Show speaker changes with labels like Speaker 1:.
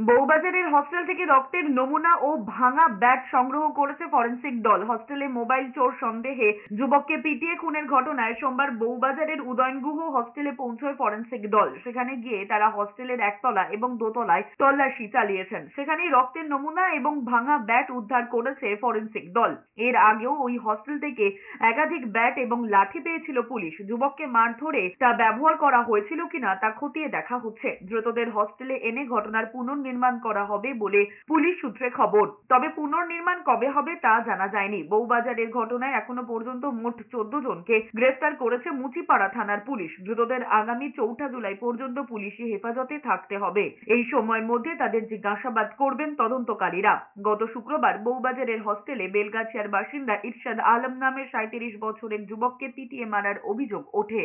Speaker 1: বউবাজারের hostel থেকে রক্তের নমুনা ও ভাঙা ব্যাট সংগ্রহ করেছে ফরেনসিক দল। হস্টেলে মোবাইল চোর সন্দেহে যুবককে পিটিয়ে খুনের ঘটনায় সোমবার বউবাজারের উদয়নগুহ হস্টেলে পৌঁছয় ফরেনসিক দল। সেখানে গিয়ে তারা হস্টেলের একতলা এবং দোতলায় তল্লাশি চালিয়েছেন। সেখানেই রক্তের নমুনা এবং ভাঙা ব্যাট উদ্ধার করেছে ফরেনসিক দল। এর আগেও ওই হস্টেল থেকে একাধিক ব্যাট এবং লাঠি পেয়েছিল পুলিশ। যুবককে মারধরে তা ব্যবহার করা হয়েছিল কিনা তা খতিয়ে দেখা হচ্ছে। দ্রুতদের হস্টেলে এনে ঘটনার পুনর্নির্মাণ করা হবে বলে পুলিশ সূত্রে খবর। তবে পুনর্নির্মাণ কবে হবে তা জানা যায়নি। বউবাজারের ঘটনায় এখনো পর্যন্ত মোট 14 জনকে গ্রেফতার করেছে মুচিপাড়া থানার পুলিশ। দ্রুতদের আগামী 4 জুলাই পর্যন্ত পুলিশি হেফাজতে থাকতে হবে। এই সময়ের মধ্যে তাদের জিজ্ঞাসাবাদ করবেন তদন্তকারীরা। গত শুক্রবার বউবাজারের হস্টেলে বেলগাছিয়ার বাসিন্দা ইরশাদ আলম নামের 37 বছরের যুবককে পিটিয়ে মারার অভিযোগ ওঠে।